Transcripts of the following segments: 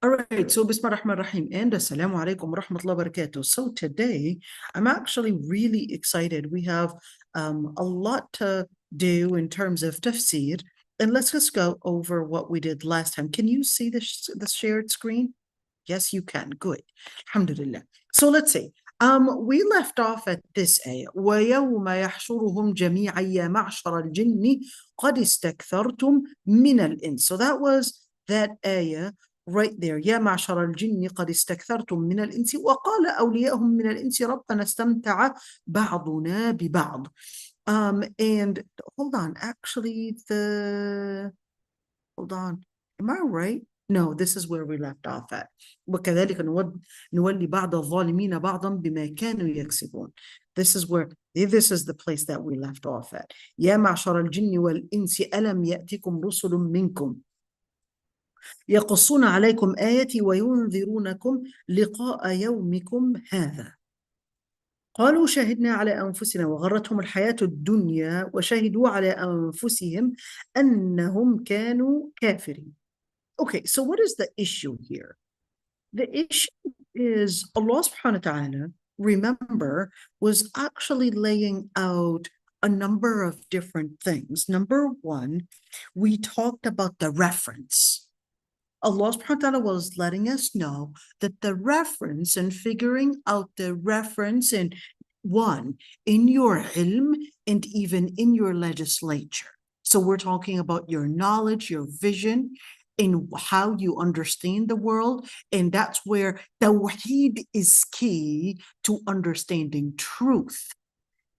All right, so Bismillah ar-Rahman ar-Rahim and Assalamu alaikum wa rahmatullahi wa barakatuh. So today, I'm actually really excited. We have a lot to do in terms of tafsir, and let's just go over what we did last time. Can you see the shared screen? Yes, you can. Good. Alhamdulillah. So let's see. We left off at this ayah. وَيَوْمَ يَحْشُرُهُمْ جَمِيعًا يَا مَعْشَرَ الْجِنِّ قَدِ اسْتَكْثَرْتُمْ مِنَ الْإِنسِ. So that was that ayah right there. يَا مَعْشَرَ الْجِنِّ قَدِ اسْتَكْثَرْتُمْ مِنَ الْإِنسِ وَقَالَ أَوْلِيَاؤُهُم مِنَ الْإِنسِ رَبَّنَا اسْتَمْتَعَ بَعْضُنَا بِبَعْضٍ. And hold on, actually, hold on. Am I right? No, this is where we left off at. وكذلك نولي بعض الظالمين بعضا بما كانوا يكسبون. This is the place that we left off at. يا معشر الجن والإنس ألم يأتكم رسل منكم يقصون عليكم آياتي وينذرونكم لقاء يومكم هذا. قالوا شهدنا على أنفسنا وغرتهم الحياة الدنيا وشهدوا على أنفسهم أنهم كانوا كافرين. Okay, so what is the issue here? The issue is Allah subhanahu wa ta'ala, remember, was actually laying out a number of different things. Number one, we talked about the reference. Allah subhanahu wa ta'ala was letting us know that the reference and figuring out the reference in your ilm and even in your legislature. So we're talking about your knowledge, your vision, in how you understand the world, and that's where Tawheed is key to understanding truth.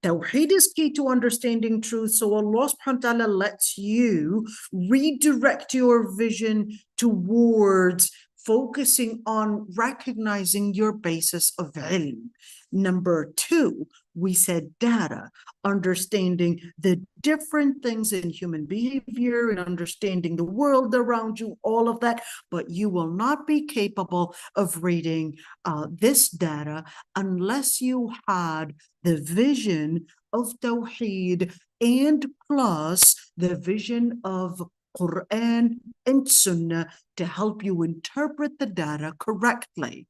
Tawheed is key to understanding truth, so Allah subhanahu wa ta'ala lets you redirect your vision towards focusing on recognizing your basis of ilm. Number two, we said data, understanding the different things in human behavior and understanding the world around you, all of that, but you will not be capable of reading this data unless you had the vision of Tawheed and plus the vision of Quran and Sunnah to help you interpret the data correctly.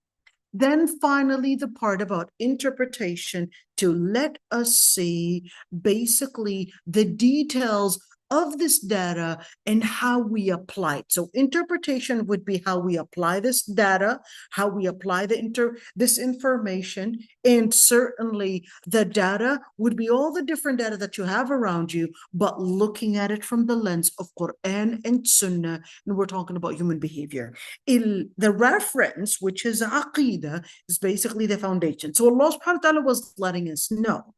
Then finally, the part about interpretation to let us see basically the details of this data and how we apply it. So interpretation would be how we apply this data, how we apply this information, and certainly the data would be all the different data that you have around you, but looking at it from the lens of Quran and Sunnah, and we're talking about human behavior. The reference, which is Aqidah, is basically the foundation. So Allah subhanahu wa ta'ala was letting us know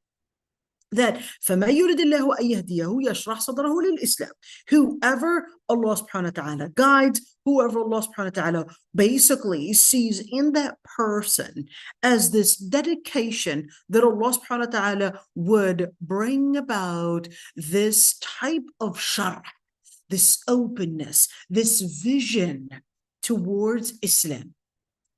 that فَمَا يُرِدِ اللَّهُ أَن يَهْدِيَهُ يَشْرَحْ صَدْرَهُ لِلْإِسْلَامِ. Whoever Allah subhanahu wa ta'ala guides, whoever Allah subhanahu wa ta'ala basically sees in that person as this dedication that Allah subhanahu wa ta'ala would bring about this type of sharh, this openness, this vision towards Islam.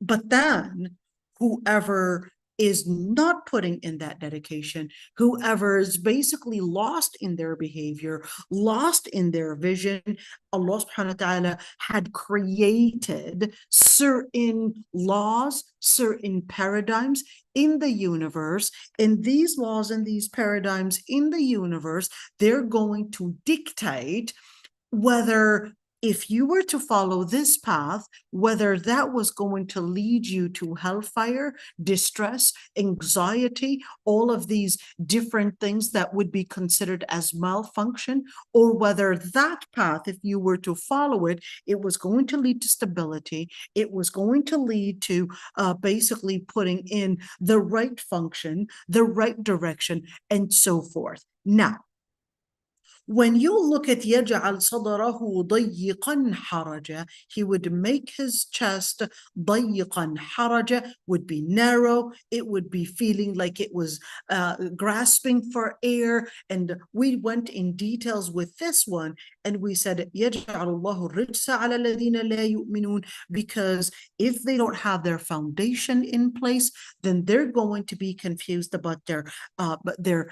But then whoever is not putting in that dedication, whoever is basically lost in their behavior, lost in their vision, Allah subhanahu wa ta'ala had created certain laws, certain paradigms in the universe, and these laws and these paradigms in the universe, they're going to dictate whether if you were to follow this path, whether that was going to lead you to hellfire, distress, anxiety, all of these different things that would be considered as malfunction, or whether that path, if you were to follow it, it was going to lead to stability, it was going to lead to basically putting in the right function, the right direction, and so forth. Now, when you look at يَجْعَلْ صَدْرَهُ ضَيِّقًا حَرَجًا, he would make his chest ضَيِّقًا حَرَجًا, would be narrow, it would be feeling like it was grasping for air, and we went in details with this one, and we said يَجْعَلُ اللَّهُ الرِّجْسَ عَلَى الَّذِينَ لَا يُؤْمِنُونَ, because if they don't have their foundation in place, then they're going to be confused about their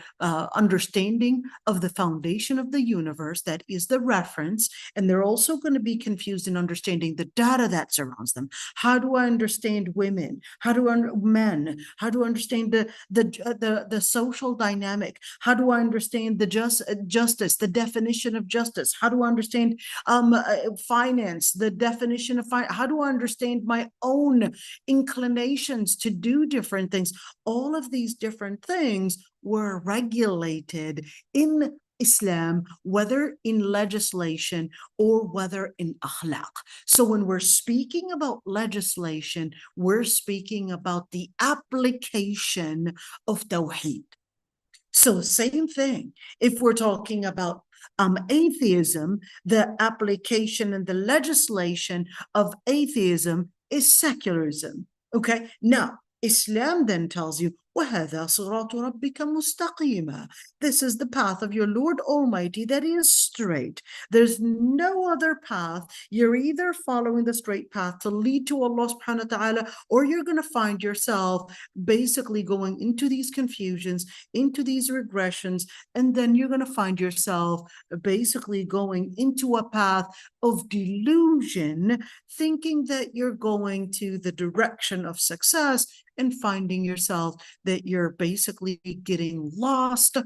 understanding of the foundation of of the universe that is the reference, and they're also going to be confused in understanding the data that surrounds them. How do I understand women? How do I men? How do I understand the social dynamic? How do I understand the justice, the definition of justice? How do I understand finance, the definition of finance? How do I understand my own inclinations to do different things? All of these different things were regulated in Islam, whether in legislation or whether in akhlaq. So when we're speaking about legislation, we're speaking about the application of Tawheed. So same thing, if we're talking about atheism, the application and the legislation of atheism is secularism. Okay, now Islam then tells you, وَهَذَا صِرَاطُ رَبِّكَ مُسْتَقِيمًا. This is the path of your Lord Almighty that is straight. There's no other path. You're either following the straight path to lead to Allah subhanahu wa ta'ala, or you're going to find yourself basically going into these confusions, into these regressions, and then you're going to find yourself basically going into a path of delusion, thinking that you're going to the direction of success and finding yourself that you're basically getting lost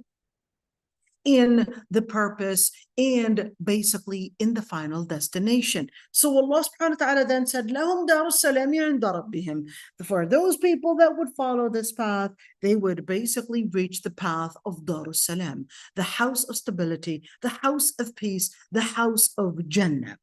in the purpose and basically in the final destination. So Allah subhanahu wa ta'ala then said, لَهُمْ دَارُ السَّلَامِ عِنْدَ رَبِّهِمْ. For those people that would follow this path, they would basically reach the path of Dar salam, the house of stability, the house of peace, the house of Jannah.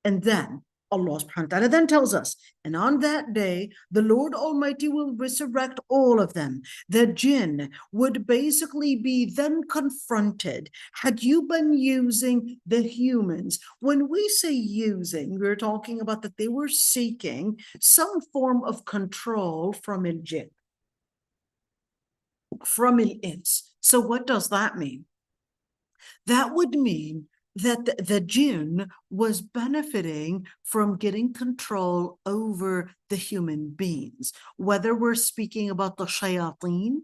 And then Allah subhanahu wa ta'ala then tells us, and on that day, the Lord Almighty will resurrect all of them. The jinn would basically be then confronted. Had you been using the humans? When we say using, we're talking about that they were seeking some form of control from al-jinn, from al-ins. So what does that mean? That would mean that the jinn was benefiting from getting control over the human beings, whether we're speaking about the shayateen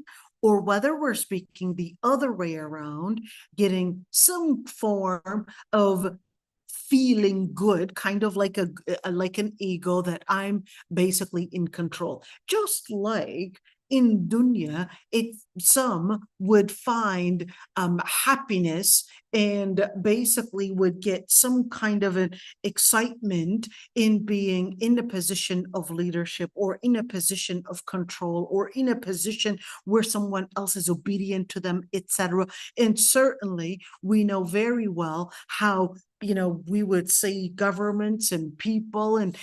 or whether we're speaking the other way around, getting some form of feeling good, kind of like an ego that I'm basically in control. Just like in dunya, some would find happiness and basically would get some kind of an excitement in being in a position of leadership or in a position of control or in a position where someone else is obedient to them, etc. And certainly we know very well how we would see governments and people and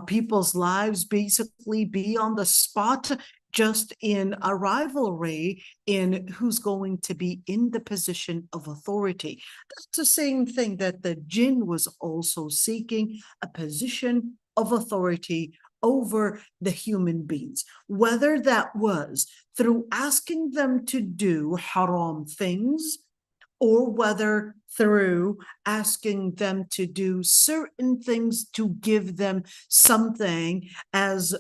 people's lives basically be on the spot just in a rivalry in who's going to be in the position of authority. That's the same thing that the jinn was also seeking, a position of authority over the human beings, whether that was through asking them to do haram things, or whether through asking them to do certain things to give them something as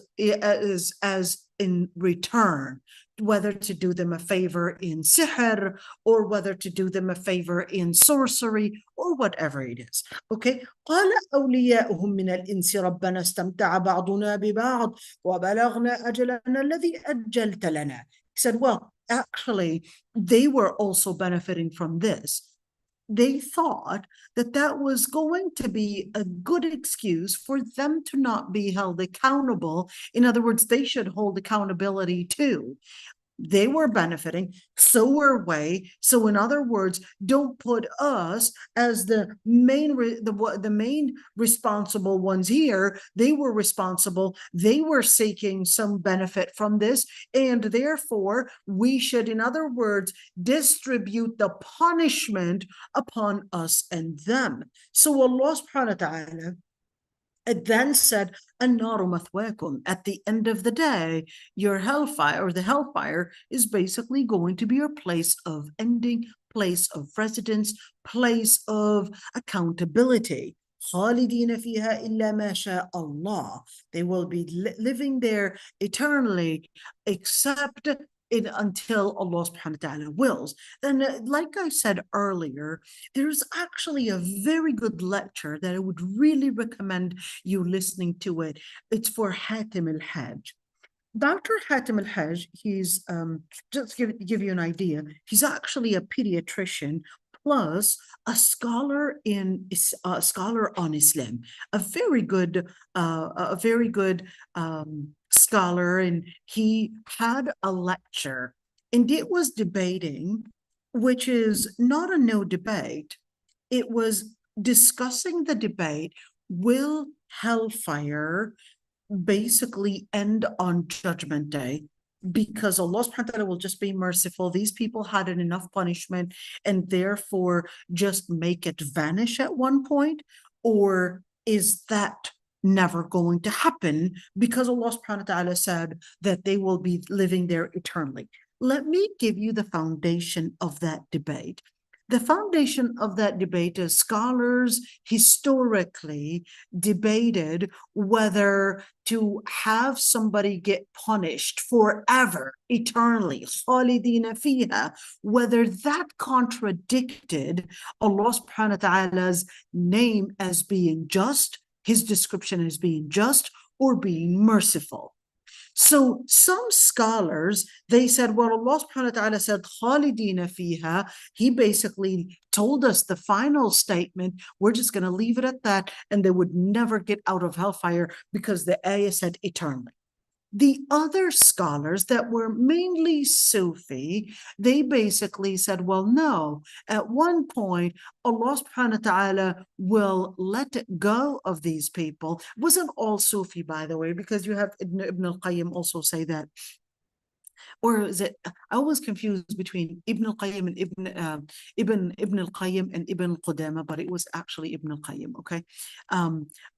in return, whether to do them a favor in sihr or whether to do them a favor in sorcery or whatever it is. Okay. قال أولياؤهم من الإنس ربنا استمتع بعضنا ببعض وبلغنا أجلنا الذي أجلت لنا. He said, well, actually, they were also benefiting from this. They thought that that was going to be a good excuse for them to not be held accountable. In other words, they should hold accountability too. They were benefiting, so were we. So in other words, don't put us as the main responsible ones here. They were responsible. They were seeking some benefit from this, and therefore we should, in other words, distribute the punishment upon us and them. So Allah subhanahu wa ta'ala then said, "An-naru mathwakum." At the end of the day, your hellfire, or the hellfire, is basically going to be your place of ending, place of residence, place of accountability. خالدين فيها إلا ما شاء الله. They will be living there eternally, except until Allah subhanahu wa ta'ala wills. And like I said earlier, there's actually a very good lecture that I would really recommend you listening to it. It's for Hatim al-Hajj. Dr. Hatim al-Hajj, he's just give you an idea, he's actually a pediatrician plus a scholar on Islam, a very good scholar, and he had a lecture, and it was debating, which is not a no debate. It was discussing the debate: will hellfire basically end on Judgment Day, because Allah subhanahu wa ta'ala will just be merciful? These people had enough punishment and therefore just make it vanish at one point? Or is that never going to happen because Allah subhanahu wa ta'ala said that they will be living there eternally? Let me give you the foundation of that debate. The foundation of that debate is scholars historically debated whether to have somebody get punished forever, eternally, khalidina fiha, whether that contradicted Allah subhanahu wa ta'ala's name as being just, his description as being just, or being merciful. So some scholars, they said, well, Allah subhanahu wa ta'ala said, khalidina fiha. He basically told us the final statement. We're just going to leave it at that, and they would never get out of hellfire because the ayah said eternally. The other scholars that were mainly Sufi, they basically said, well, no, at one point, Allah subhanahu wa ta'ala will let it go of these people. It wasn't all Sufi, by the way, because you have Ibn al-Qayyim also say that. Or is it, I was confused between Ibn al-Qayyim and Ibn al-Qayyim and Ibn al-Qudama, but it was actually Ibn al-Qayyim, okay?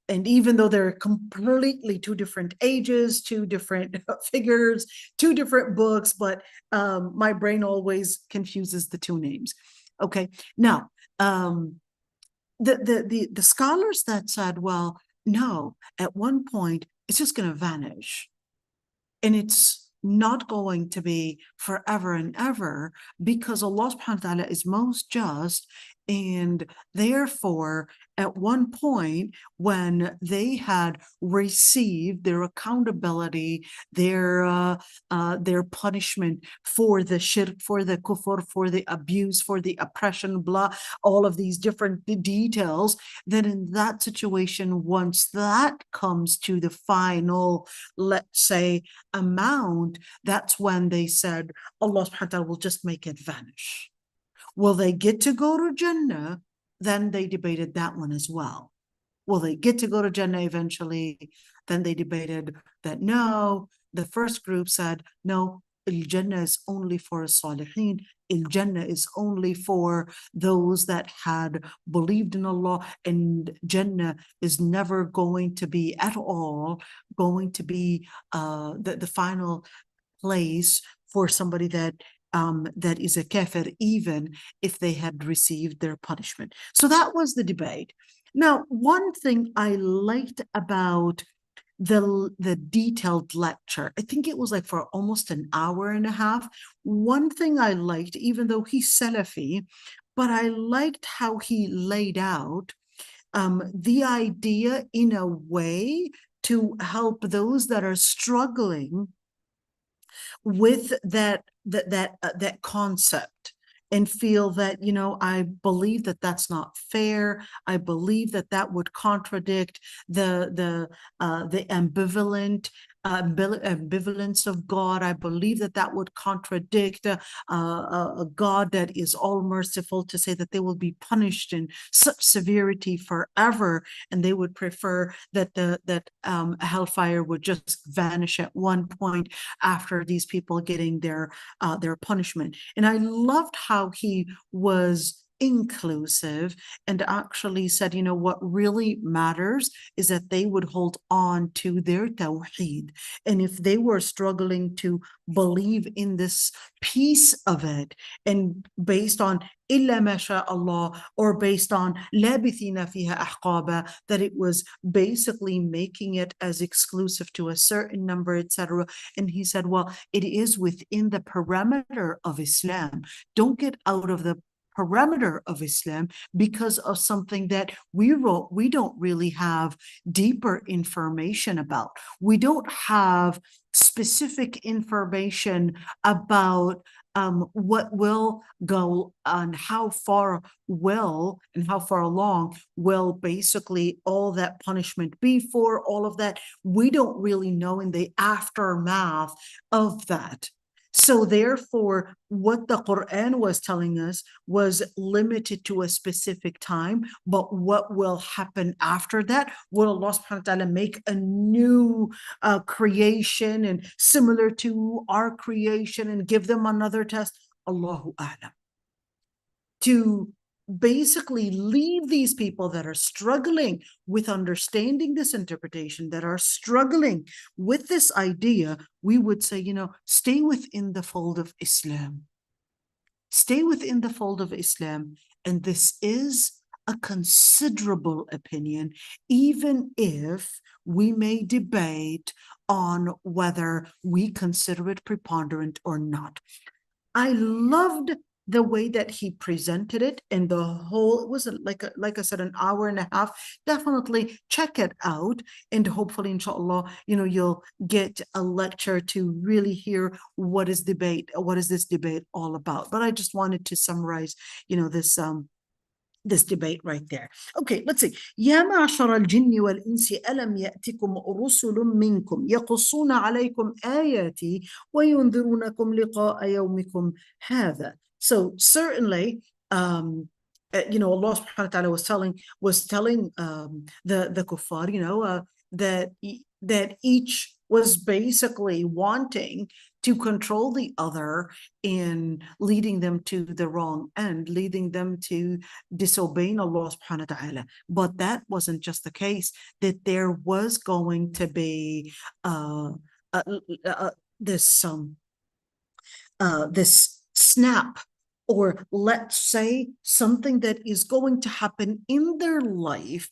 And even though they're completely two different ages, two different figures, two different books, but my brain always confuses the two names. Okay, now the scholars that said, well, no, at one point it's just going to vanish, and it's not going to be forever and ever, because Allah subhanahu wa ta'ala is most just, and therefore at one point when they had received their accountability, their punishment for the shirk, for the kufr, for the abuse, for the oppression, blah, all of these different details, then in that situation, once that comes to the final, let's say, amount, that's when they said Allah subhanahu wa ta'ala will just make it vanish. Will they get to go to Jannah? Then they debated that one as well. Will they get to go to Jannah eventually? Then they debated that no. The first group said, no, al-Jannah is only for Salihin. Al-Jannah is only for those that had believed in Allah, and Jannah is never going to be at all going to be the final place for somebody that is a kafir, even if they had received their punishment. So that was the debate. Now, one thing I liked about the detailed lecture, I think it was like for almost an hour and a half. One thing I liked, even though he's Salafi, but I liked how he laid out the idea in a way to help those that are struggling with that concept, and feel that, you know, I believe that that's not fair. I believe that that would contradict the ambivalence of God. I believe that that would contradict a God that is all merciful, to say that they will be punished in such severity forever, and they would prefer that hellfire would just vanish at one point after these people getting their punishment. And I loved how he was inclusive and actually said, you know, what really matters is that they would hold on to their tawheed. And if they were struggling to believe in this piece of it, and based on إلا ما شاء Allah, or based on لابثين فيها أحقابا, that it was basically making it as exclusive to a certain number, etc. And he said, well, it is within the parameter of Islam. Don't get out of the parameter of Islam because of something that we don't really have deeper information about. We don't have specific information about what will go and how far along will basically all that punishment be for. All of that we don't really know in the aftermath of that. So therefore, what the Quran was telling us was limited to a specific time, but what will happen after that? Will Allah subhanahu wa ta'ala make a new creation and similar to our creation and give them another test? Allahu A'lam. To basically leave these people that are struggling with understanding this interpretation, that are struggling with this idea, we would say, you know, stay within the fold of Islam. Stay within the fold of Islam. And this is a considerable opinion, even if we may debate on whether we consider it preponderant or not. I loved the way that he presented it, and the whole, it was like I said, an hour and a half. Definitely check it out, and hopefully, inshallah, you know, you'll get a lecture to really hear what is this debate all about. But I just wanted to summarize, you know, this debate right there. Okay, let's see. يا معشر الجن والإنس ألم يأتكم رسل منكم يقصون عليكم آياتي وينذرونكم لقاء يومكم هذا. So certainly, you know, Allah subhanahu wa ta'ala was telling the kuffar, you know, that each was basically wanting to control the other in leading them to the wrong end, leading them to disobeying Allah subhanahu wa ta'ala. But that wasn't just the case, that there was going to be this snap, or let's say something that is going to happen in their life,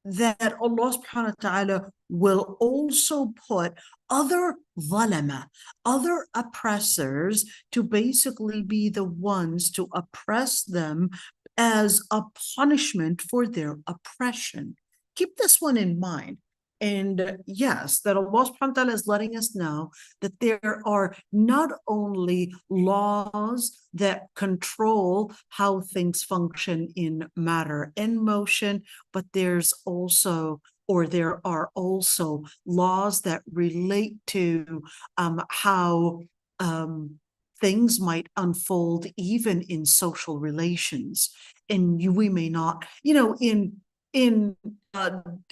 that Allah subhanahu wa ta'ala will also put other zalama, other oppressors, to basically be the ones to oppress them as a punishment for their oppression. Keep this one in mind. And yes, that Allah subhanahu wa ta'ala is letting us know that there are not only laws that control how things function in matter and motion, but there are also laws that relate to how things might unfold even in social relations. And we may not, you know, in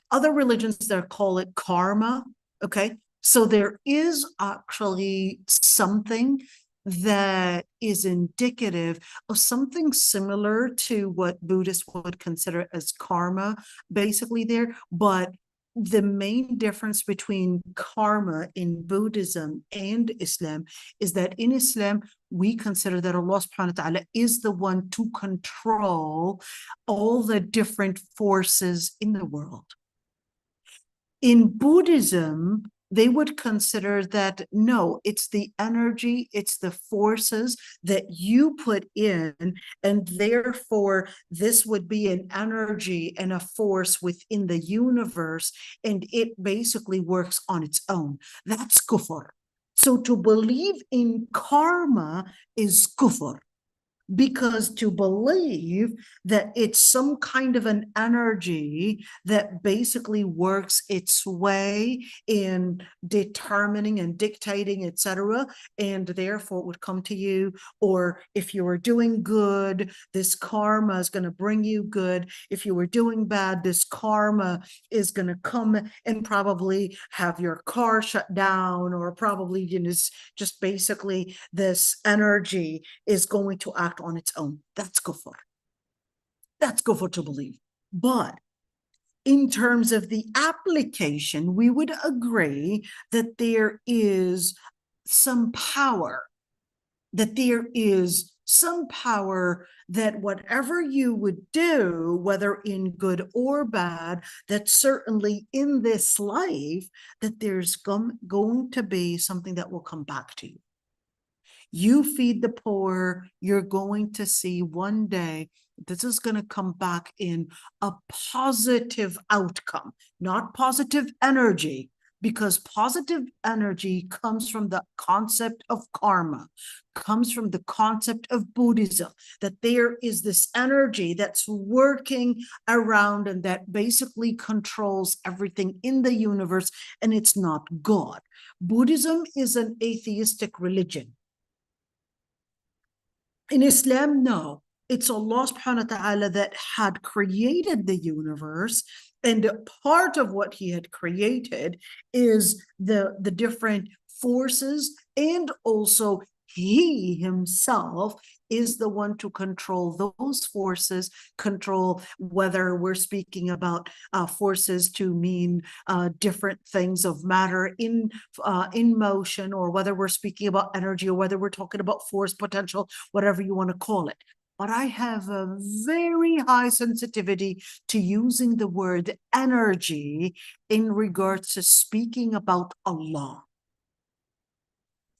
other religions, they call it karma. Okay, so there is actually something that is indicative of something similar to what Buddhists would consider as karma, basically there. But the main difference between karma in Buddhism and Islam is that in Islam, we consider that Allah subhanahu wa ta'ala is the one to control all the different forces in the world. In Buddhism, they would consider that, no, it's the energy, it's the forces that you put in, and therefore this would be an energy and a force within the universe, and it basically works on its own. That's kufr. So to believe in karma is kufr, because to believe that it's some kind of an energy that basically works its way in determining and dictating, etc., and therefore it would come to you, or if you were doing good, this karma is going to bring you good. If you were doing bad, this karma is going to come and probably have your car shut down, or probably, you know, just basically this energy is going to act on its own. That's kufr. That's good to believe. But in terms of the application, we would agree that there is some power, that whatever you would do, whether in good or bad, that certainly in this life, that there's going to be something that will come back to you. You feed the poor, you're going to see one day this is going to come back in a positive outcome, not positive energy, because positive energy comes from the concept of karma, comes from the concept of Buddhism, that there is this energy that's working around and that basically controls everything in the universe, and it's not God. Buddhism is an atheistic religion. In Islam, no. It's Allah subhanahu wa ta'ala that had created the universe, and part of what he had created is the different forces, and also he himself is the one to control those forces, control whether we're speaking about forces to mean different things of matter in motion, or whether we're speaking about energy, or whether we're talking about force, potential, whatever you want to call it. But I have a very high sensitivity to using the word energy in regards to speaking about Allah.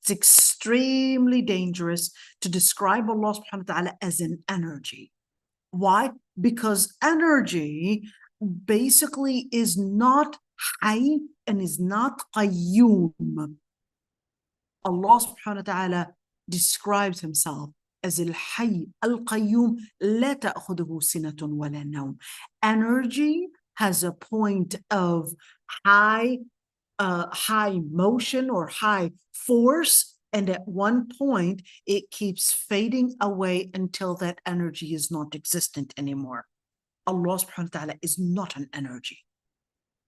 It's extremely dangerous to describe Allah subhanahu wa ta'ala as an energy. Why? Because energy basically is not hayy and is not qayyum. Allah subhanahu wa ta'ala describes himself as al-hayy al-qayyum la ta'khuduhu sinatun wala nawm. Energy has a point of high motion or high force, and at one point it keeps fading away until that energy is not existent anymore. Allah subhanahu wa ta'ala is not an energy.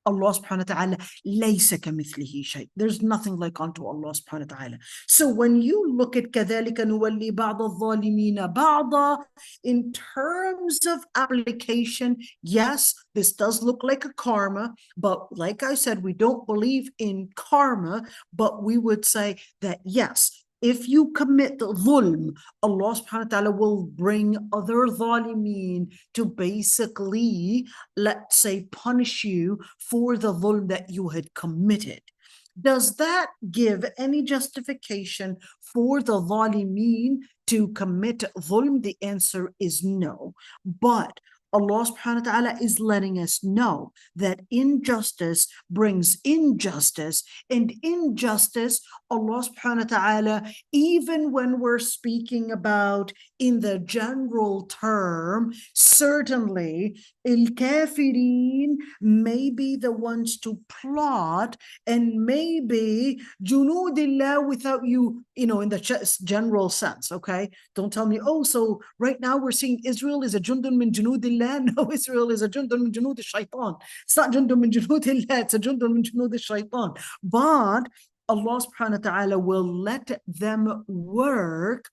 Allah subhanahu wa ta'ala laysa kamithlihi shay. There's nothing like unto Allah subhanahu wa ta'ala. So when you look at كَذَلِكَ نُوَلِّي بَعْضَ الظَّالِمِينَ بَعْضًا, in terms of application, yes, this does look like a karma, but like I said, we don't believe in karma, but we would say that yes, if you commit dhulm, Allah subhanahu wa ta'ala will bring other zalimeen to basically, let's say, punish you for the dhulm that you had committed. Does that give any justification for the zalimeen to commit dhulm? The answer is no. But Allah subhanahu wa ta'ala is letting us know that injustice brings injustice, and injustice, Allah subhanahu wa ta'ala, even when we're speaking about in the general term, certainly al-kafirin may be the ones to plot, and maybe junudillah, without you know, in the general sense, okay? Don't tell me, oh, so right now we're seeing Israel is a jundun min junudillah. No, Israel is a jundun min junud al-shaytan. It's not jundun min junudillah, it's a jundun min junud al-shaytan. But Allah subhanahu wa ta'ala will let them work,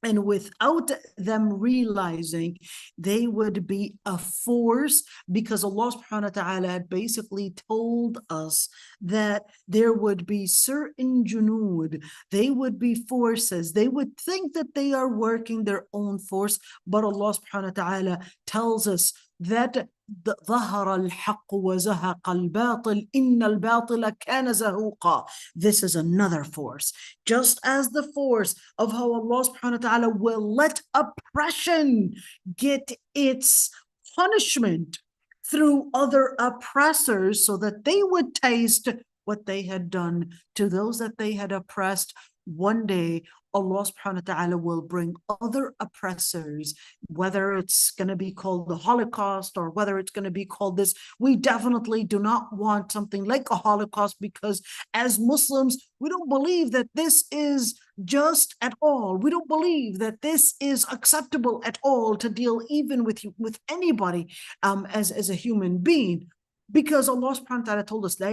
and without them realizing, they would be a force, because Allah subhanahu wa ta'ala had basically told us that there would be certain junud, they would be forces, they would think that they are working their own force, but Allah subhanahu wa ta'ala tells us that ظهر الحق وزهق الباطل إن الباطل كان زهوقا. This is another force. Just as the force of how Allah subhanahu wa ta'ala will let oppression get its punishment through other oppressors, so that they would taste what they had done to those that they had oppressed. One day Allah subhanahu wa ta'ala will bring other oppressors, whether it's going to be called the Holocaust or whether it's going to be called this. We definitely do not want something like a Holocaust, because as Muslims, we don't believe that this is just at all. We don't believe that this is acceptable at all, to deal even with anybody as a human being. Because Allah subhanahu wa ta'ala told us, the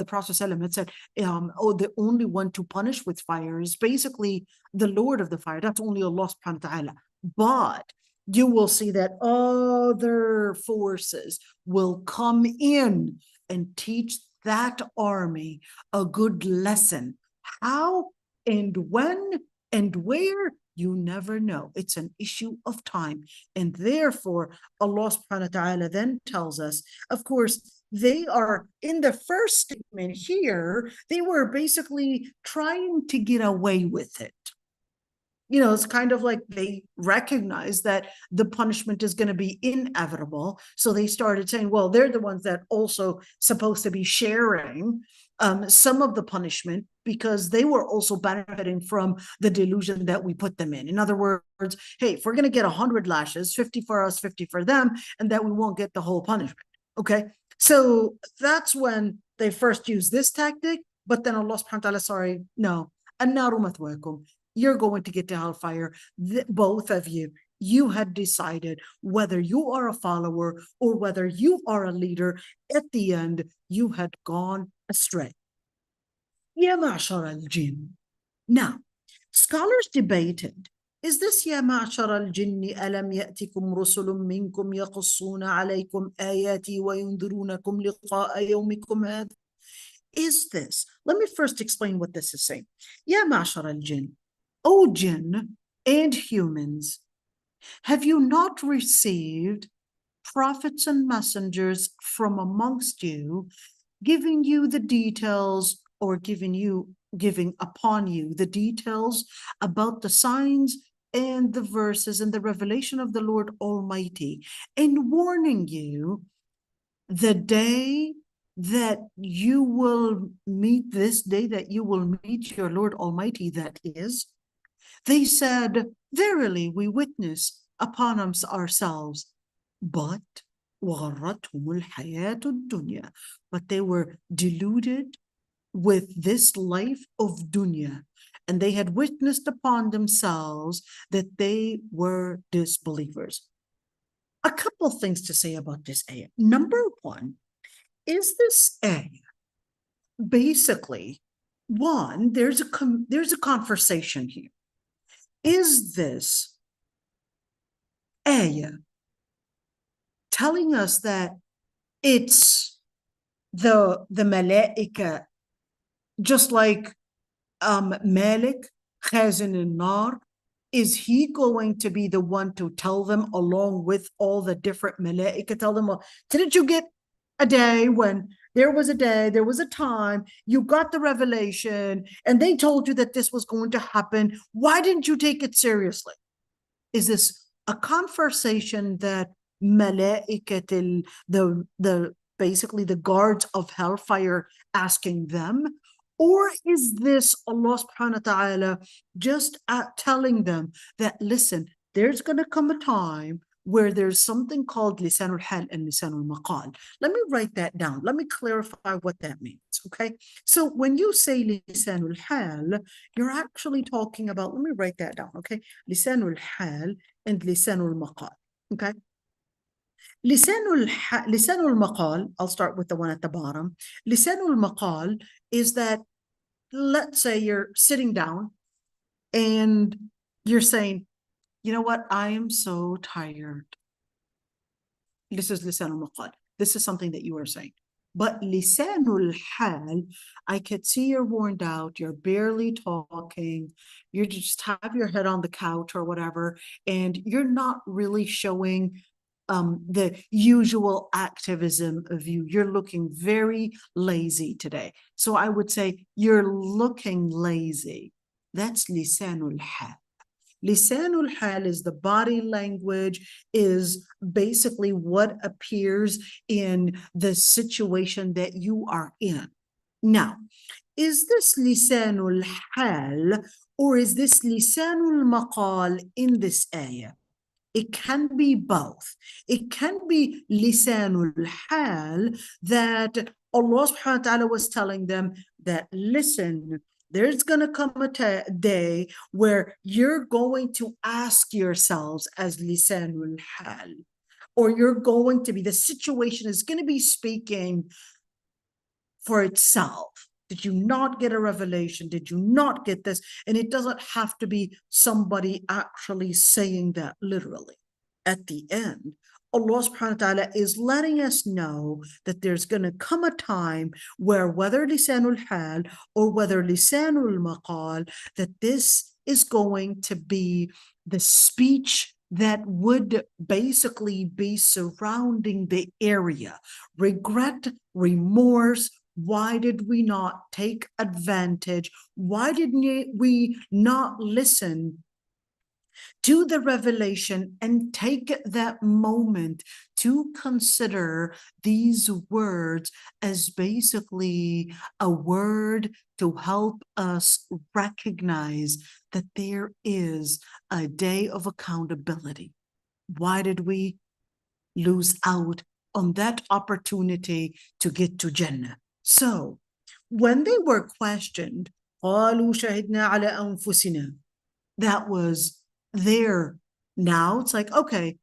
Prophet ﷺ had said, the only one to punish with fire is basically the Lord of the fire. That's only Allah subhanahu wa ta'ala. But you will see that other forces will come in and teach that army a good lesson. How and when and where, you never know. It's an issue of time. And therefore, Allah subhanahu wa ta'ala then tells us, of course, they are in the first statement here, they were basically trying to get away with it. It's kind of like they recognize that the punishment is going to be inevitable. So they started saying, well, they're the ones that also supposed to be sharing some of the punishment because they were also benefiting from the delusion that we put them in. In other words, hey, if we're going to get 100 lashes, 50 for us, 50 for them, and that we won't get the whole punishment. Okay. So that's when they first used this tactic, but then Allah subhanahu wa ta'ala, sorry, no. النار مثواكم. You're going to get to hellfire, both of you. You had decided whether you are a follower or whether you are a leader. At the end, you had gone astray. Ya ma'shar al-jinn. Now, scholars debated, is this ya ma'shar al-jinni alam ya'tikum rusulun minkum yaqussuna alaykum ayati wa yundirunakum liqa'a yawmikum hadha? Is this, let me first explain what this is saying. Ya ma'shar al-jinn. O jinn and humans, have you not received prophets and messengers from amongst you, giving you the details or giving upon you the details about the signs and the verses and the revelation of the Lord Almighty, and warning you the day that you will meet, this day that you will meet your Lord Almighty, that is? They said, verily we witness upon ourselves, but they were deluded with this life of dunya, and they had witnessed upon themselves that they were disbelievers. A couple things to say about this ayah. Number one, is this ayah basically, one, there's a conversation here. Is this ayah telling us that it's the malaika, just like Malik Khazin al-Nar, is he going to be the one to tell them along with all the different malaika, tell them, well, didn't you get a day when there was a time, you got the revelation, and they told you that this was going to happen. Why didn't you take it seriously? Is this a conversation that malaikat, the basically the guards of hellfire, asking them? Or is this Allah subhanahu wa ta'ala just telling them that, listen, there's going to come a time where there's something called lisan al-hal and lisan al-maqal. Let me write that down. Let me clarify what that means, okay? So when you say lisan al-hal, you're actually talking about, let me write that down, okay? Lisan al-hal and lisan al-maqal, okay? Lisan al-maqal, I'll start with the one at the bottom. Lisan al-maqal is that, let's say you're sitting down and you're saying, you know what? I am so tired. This is lisanul maqal. This is something that you are saying. But lisanul hal, I could see you're worn out. You're barely talking. You just have your head on the couch or whatever, and you're not really showing the usual activism of you. You're looking very lazy today. So I would say you're looking lazy. That's lisanul hal. Lisanul hal is the body language, is basically what appears in the situation that you are in. Now, is this lisanul hal or is this lisanul maqal in this ayah? It can be both. It can be lisanul hal, that Allah subhanahu wa ta'ala was telling them that, listen, there's going to come a day where you're going to ask yourselves as lisanul hal, or you're going to be, the situation is going to be speaking for itself. Did you not get a revelation? Did you not get this? And it doesn't have to be somebody actually saying that literally. at the end, Allah subhanahu wa ta'ala is letting us know that there's going to come a time where whether lisanul hal or whether lisanul maqal, that this is going to be the speech that would basically be surrounding the area. Regret, remorse. Why did we not take advantage? Why did we not listen to the revelation and take that moment to consider these words as basically a word to help us recognize that there is a day of accountability? Why did we lose out on that opportunity to get to Jannah? So when they were questioned, قالوا شهدنا على أنفسنا, that was there. Now it's like, okay,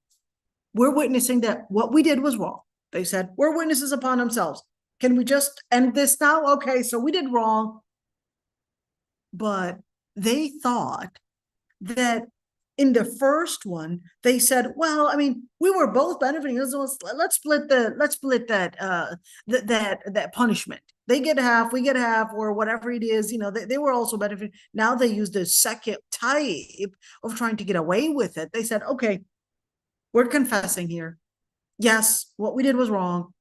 we're witnessing that what we did was wrong. They said, we're witnesses upon themselves. Can we just end this now? Okay, so we did wrong. But they thought that in the first one, they said, well, I mean, we were both benefiting. Let's split that punishment. They get half, we get half, or whatever it is. They were also benefiting. Now they use the second type of trying to get away with it. They said, okay, we're confessing here. Yes, what we did was wrong.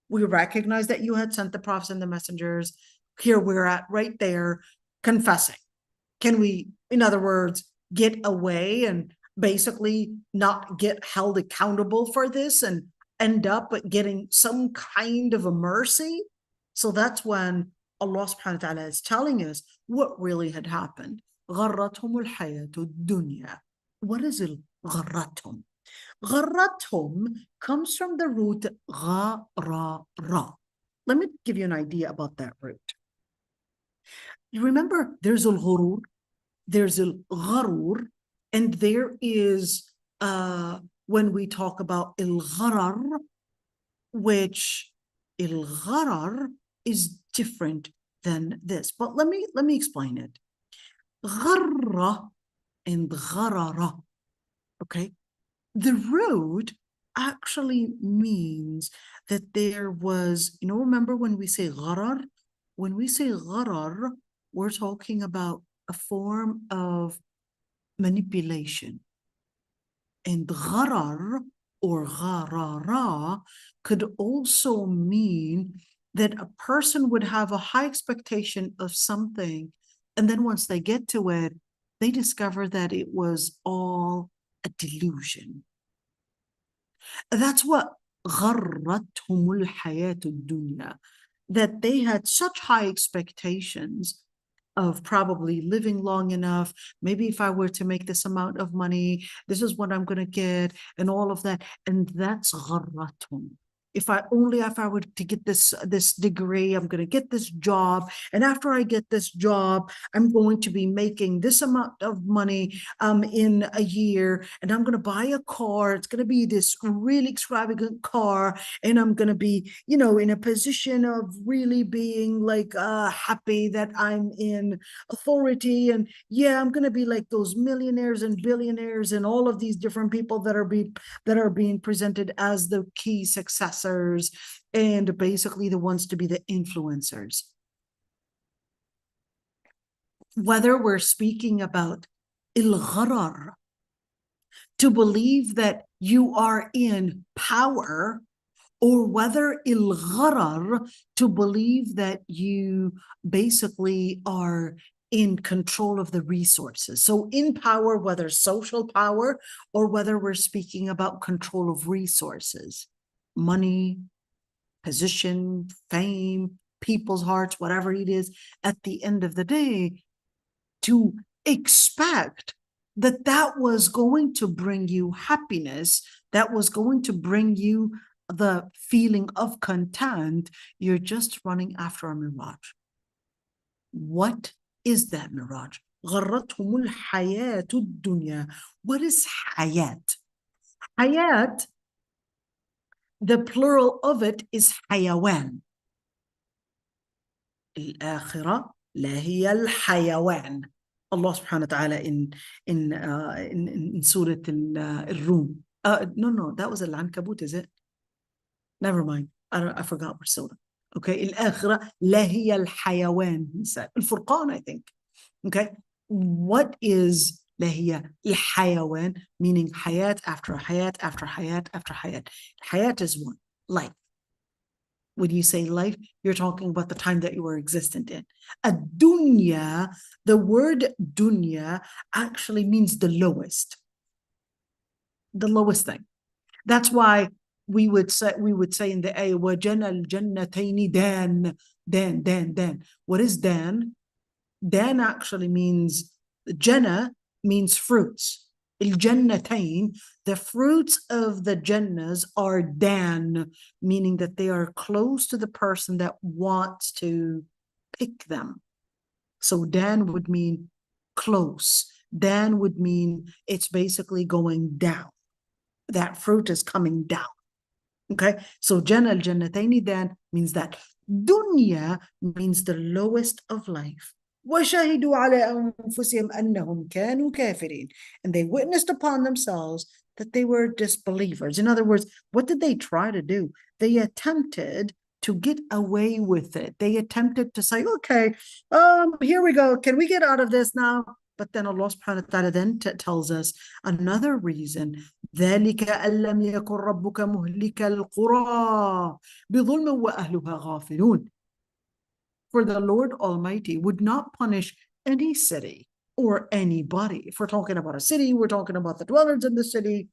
We recognize that you had sent the prophets and the messengers. Here we're at right there confessing. Can we, in other words, get away and basically not get held accountable for this and end up getting some kind of a mercy? So that's when Allah subhanahu wa ta'ala is telling us what really had happened. غرتهم الحياة الدنيا. What is it? غرتهم. غرتهم comes from the root غرر. Let me give you an idea about that root. You remember there's al-ghurur, there's al-gharur, and there is when we talk about al-gharar, which al-gharar is different than this. But let me explain it. Gharra and gharara. Okay, the root actually means that there was, remember when we say gharar? When we say gharar, we're talking about a form of manipulation. And gharar or gharara could also mean that a person would have a high expectation of something, and then once they get to it, they discover that it was all a delusion. That's what غرتهم الحياة الدنيا, that they had such high expectations of probably living long enough. Maybe if I were to make this amount of money, this is what I'm going to get, and all of that. And that's غرتهم. If I were to get this degree, I'm going to get this job. And after I get this job, I'm going to be making this amount of money in a year. And I'm going to buy a car. It's going to be this really extravagant car. And I'm going to be, in a position of really being like happy that I'm in authority. And yeah, I'm going to be like those millionaires and billionaires and all of these different people that are being presented as the key successors and basically the ones to be the influencers. Whether we're speaking about il-gharar, to believe that you are in power, or whether il-gharar, to believe that you basically are in control of the resources. So in power, whether social power or whether we're speaking about control of resources, money, position, fame, people's hearts, whatever it is, at the end of the day, to expect that was going to bring you happiness, that was going to bring you the feeling of content, you're just running after a mirage. What is that mirage? غرتهم الحياة الدنيا. What is hayat? Hayat, the plural of it is حيوان. الآخرة لا هي الحيوان. Allah subhanahu wa ta'ala in Surah al-Rum, No, that was al-Ankabut, is it? Never mind. I forgot what surah. Okay, الآخرة لا هي الحيوان, he said. الفرقان, I think. Okay, what is لا هي الحيوان? Meaning hayat after hayat after hayat after hayat. Hayat is one, life. When you say life, you're talking about the time that you were existent in. Ad-dunya, the word dunya actually means the lowest thing. That's why we would say in the ayah, وَجَنَى الْجَنَّتَيْنِ dan. What is dan? Dan actually means, Jannah means fruits. الجنتين, the fruits of the Jannahs are dan, meaning that they are close to the person that wants to pick them. So dan would mean close. Dan would mean it's basically going down. That fruit is coming down. Okay, so Jannah al-Jannataini dan means that. Dunya means the lowest of life. وَشَهِدُوا عَلَىٰ أَنفُسِهِمْ أَنَّهُمْ كَانُوا كَافِرِينَ. And they witnessed upon themselves that they were disbelievers. In other words, what did they try to do? They attempted to get away with it. They attempted to say, okay, here we go. Can we get out of this now? But then Allah subhanahu wa ta'ala then tells us another reason. ذَلِكَ أَن لَّمْ يَكُن رَّبُّكَ مُهْلِكَ الْقُرَىٰ بِظُلْمٍ وَأَهْلُهَا غَافِلُونَ. For the Lord Almighty would not punish any city or anybody. If we're talking about a city, we're talking about the dwellers in the city,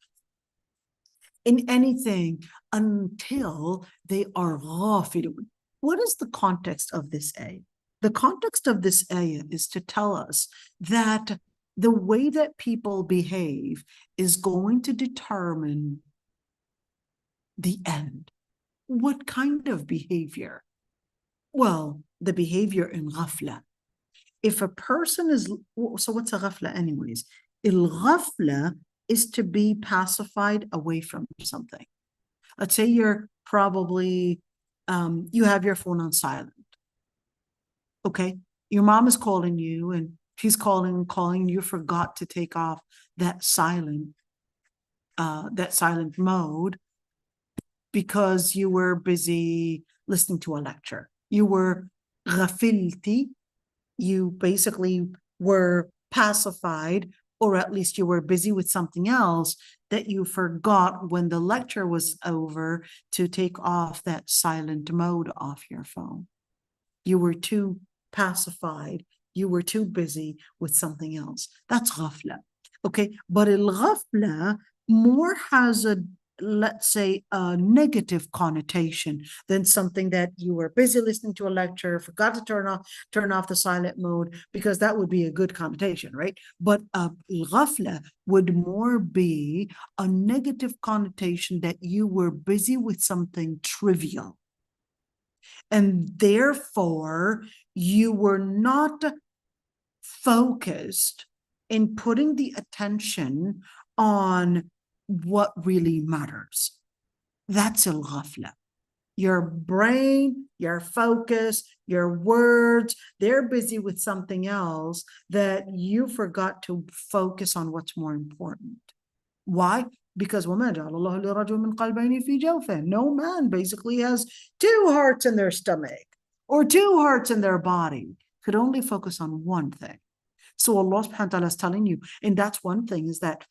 in anything, until they are ghafilun. What is the context of this ayah? The context of this ayah is to tell us that the way that people behave is going to determine the end. What kind of behavior? Well, the behavior in ghafla. If a person is, so what's a ghafla anyways? Il-ghafla is to be pacified away from something. Let's say you're probably, you have your phone on silent. Okay, your mom is calling you and she's calling, you forgot to take off that silent mode because you were busy listening to a lecture. You were ghafilti, you basically were pacified, or at least you were busy with something else that you forgot when the lecture was over to take off that silent mode off your phone. You were too pacified, you were too busy with something else. That's ghafla. Okay, but al-ghafla more has a, let's say, a negative connotation than something that you were busy listening to a lecture, forgot to turn off the silent mode, because that would be a good connotation, right? But al-ghafla would more be a negative connotation that you were busy with something trivial. And therefore, you were not focused in putting the attention on what really matters. That's al-ghafla. Your brain, your focus, your words, they're busy with something else that you forgot to focus on what's more important. Why? Because no man basically has two hearts in their stomach or two hearts in their body. Could only focus on one thing. So Allah subhanahu wa ta'ala is telling you, and that's one thing, is that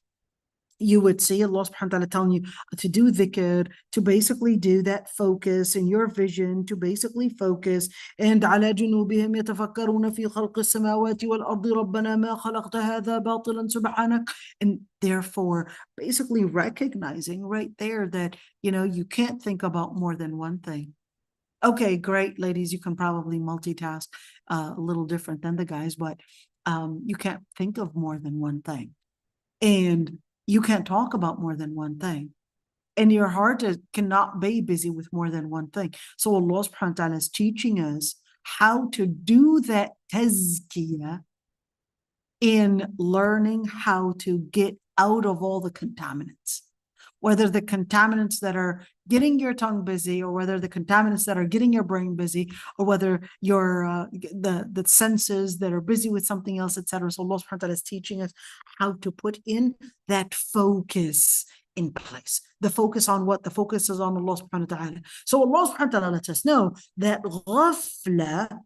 you would see Allah subhanahu wa ta'ala telling you to do dhikr, to basically do that focus in your vision, to basically focus. And على جنوبهم يتفكرون في خلق السماوات والأرض ربنا ما خلقت هذا باطلا سبحانك. And therefore, basically recognizing right there that, you can't think about more than one thing. Okay, great, ladies, you can probably multitask a little different than the guys, but you can't think of more than one thing. And you can't talk about more than one thing. And your heart cannot be busy with more than one thing. So Allah subhanahu wa ta'ala is teaching us how to do that tazkiyah in learning how to get out of all the contaminants. Whether the contaminants that are getting your tongue busy, or whether the contaminants that are getting your brain busy, or whether your the senses that are busy with something else, etc. So Allah subhanahu wa ta'ala is teaching us how to put in that focus in place. The focus on what? The focus is on Allah subhanahu wa ta'ala. So Allah subhanahu wa ta'ala lets us know that ghafla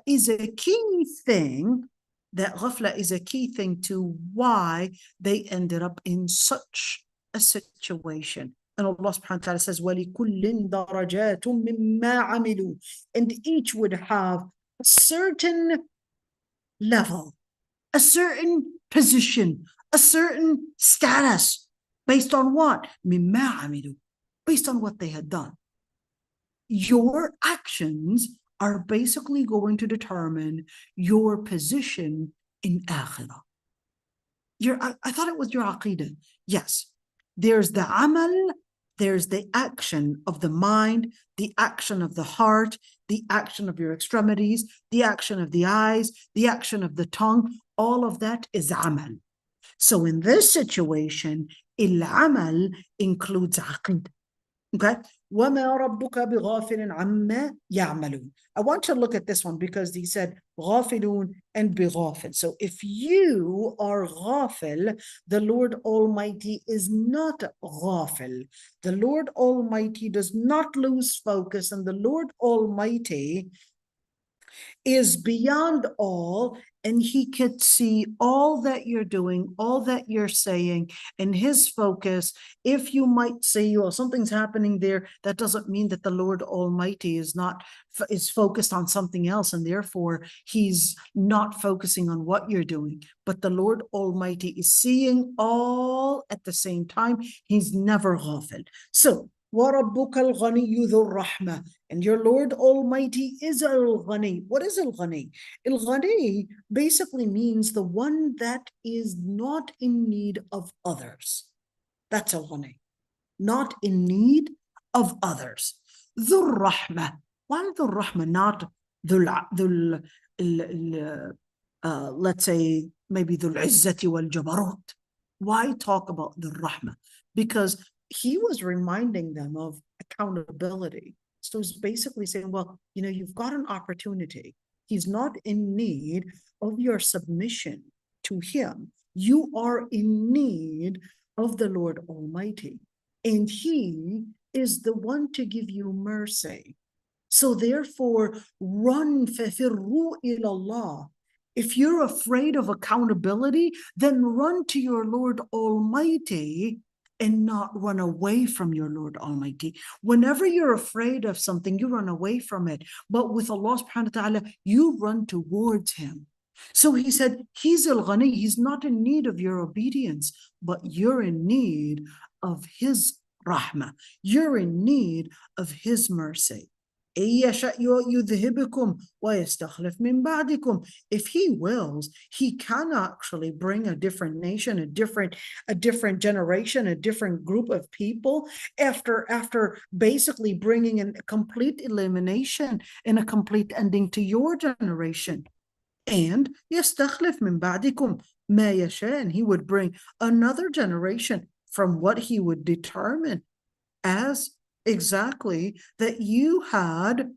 is a key thing. That ghafla is a key thing to why they ended up in such a situation. And Allah subhanahu wa ta'ala says, وَلِكُلٍّ دَرَجَاتٌ مِمَّا عَمِلُوا. And each would have a certain level, a certain position, a certain status. Based on what? مِمَّا عَمِلُوا. Based on what they had done. Your actions are basically going to determine your position in akhirah. I thought it was your aqidah. Yes. There's the amal, there's the action of the mind, the action of the heart, the action of your extremities, the action of the eyes, the action of the tongue. All of that is amal. So in this situation, al-amal includes aqidah. Okay? وَمَا رَبُّكَ بِغَافِلٍ عَمَّا يَعْمَلُونَ. I want to look at this one because he said غافلون and بغافل. So if you are غافل, the Lord Almighty is not غافل. The Lord Almighty does not lose focus, and the Lord Almighty is beyond all, and he could see all that you're doing, all that you're saying, and his focus. If you might say, well, something's happening there, that doesn't mean that the Lord Almighty is focused on something else, and therefore he's not focusing on what you're doing. But the Lord Almighty is seeing all at the same time. He's never ghafil. So وَرَبُّكَ الْغَنِيُّ ذُو الرَّحْمَةِ. And your Lord Almighty is al-Ghani. What is al-Ghani? Al-Ghani basically means the one that is not in need of others. That's al-Ghani. Not in need of others. ذُو الرَّحْمَةِ. Why ذُو الرَّحْمَةِ? Not let's say maybe ذُو الْعِزَّةِ وَالْجَبَرُوتِ. Why talk about the Rahmah? Because he was reminding them of accountability. So he's basically saying, well, you've got an opportunity. He's not in need of your submission to him. You are in need of the Lord Almighty. And he is the one to give you mercy. So therefore, run فَفِرُّوا إِلَى اللَّهِ. If you're afraid of accountability, then run to your Lord Almighty and not run away from your Lord Almighty. Whenever you're afraid of something, you run away from it. But with Allah subhanahu wa ta'ala, you run towards him. So he said, he's al-Ghani, he's not in need of your obedience, but you're in need of his rahmah. You're in need of his mercy. If he wills, he can actually bring a different nation, a different generation, a different group of people after basically bringing in a complete elimination and a complete ending to your generation. And يستخلف من بعدكم ما يشاء, and he would bring another generation from what he would determine as exactly that you had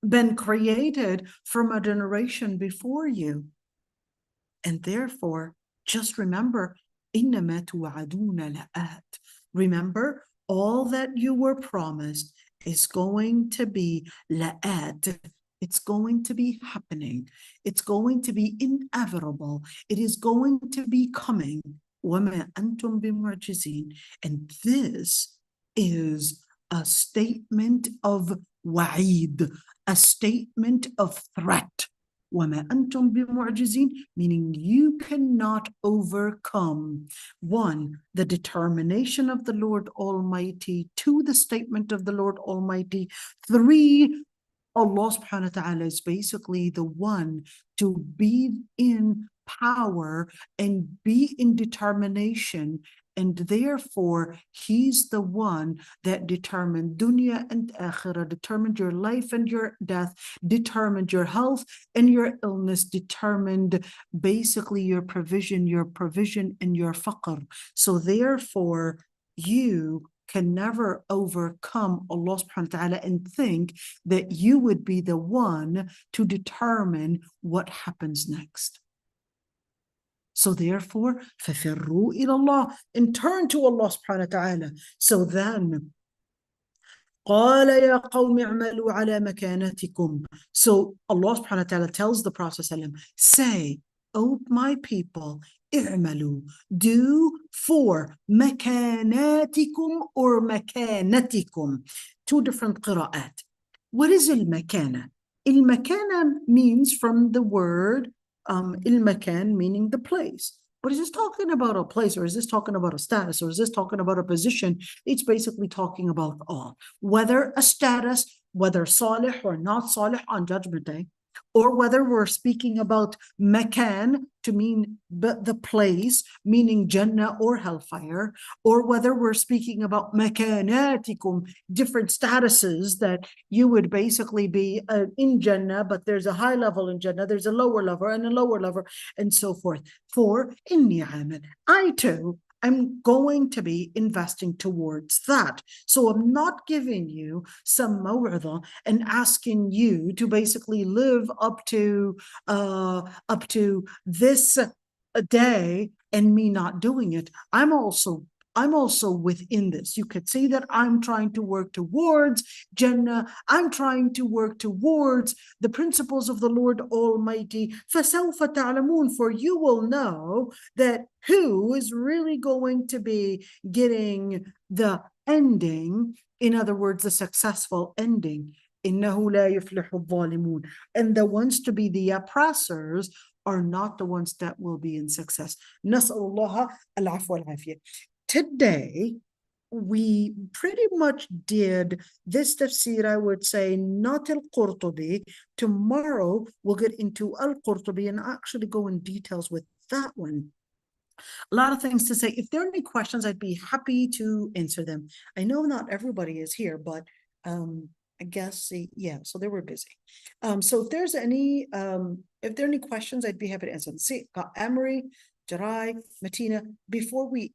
been created from a generation before you. And therefore, just remember, إِنَّمَا تُوعَدُونَ لَآتٍ. Remember, all that you were promised is going to be la'at. It's going to be happening. It's going to be inevitable. It is going to be coming. وَمَا أَنْتُمْ بِمُعْجِزِينَ. And this is a statement of wa'id, a statement of threat. وَمَا أَنْتُمْ بِمُعْجِزِينَ, meaning you cannot overcome, one, the determination of the Lord Almighty, two, the statement of the Lord Almighty, three, Allah subhanahu wa ta'ala is basically the one to be in power and be in determination, and therefore he's the one that determined dunya and akhirah, determined your life and your death, determined your health and your illness, determined basically your provision and your faqr. So therefore you can never overcome Allah subhanahu wa ta'ala and think that you would be the one to determine what happens next. So therefore, فَفِرُّوا إِلَى اللَّهِ, and turn to Allah subhanahu wa ta'ala. So then, قال يا قوم اعملوا على مكانتكم. So Allah subhanahu wa ta'ala tells the Prophet ﷺ, say, O my people, اعملوا, do for مكاناتكم or مكانتكم. Two different قراءات. What is المكانة? المكانة means from the word المكان, meaning the place. But is this talking about a place, or is this talking about a status, or is this talking about a position? It's basically talking about all. Whether a status, whether salih or not salih on Judgment Day, or whether we're speaking about makan to mean the place, meaning Jannah or hellfire, or whether we're speaking about makanatikum, different statuses that you would basically be in Jannah, but there's a high level in Jannah, there's a lower level and a lower level, and so forth. For inni amal, I too I'm going to be investing towards that. So I'm not giving you some maw'idha and asking you to basically live up to this day and me not doing it. I'm also within this. You could see that I'm trying to work towards Jannah. I'm trying to work towards the principles of the Lord Almighty. فَسَوْفَ تَعْلَمُونَ, for you will know that who is really going to be getting the ending, in other words, the successful ending. إِنَّهُ لَا يُفْلِحُ الظَّالِمُونَ. And the ones to be the oppressors are not the ones that will be in success. نسأل الله العفو والعافية. Today, we pretty much did this tafsir, I would say, not al-Qurtubi. Tomorrow, we'll get into al-Qurtubi and actually go in details with that one. A lot of things to say. If there are any questions, I'd be happy to answer them. I know not everybody is here, but I guess, yeah, so they were busy. So if there are any questions, I'd be happy to answer them. See, got Amory, Jarai, Matina. Before we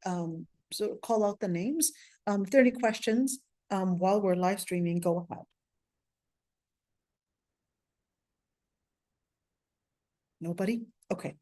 so call out the names, if there are any questions while we're live streaming, go ahead. Nobody? Okay.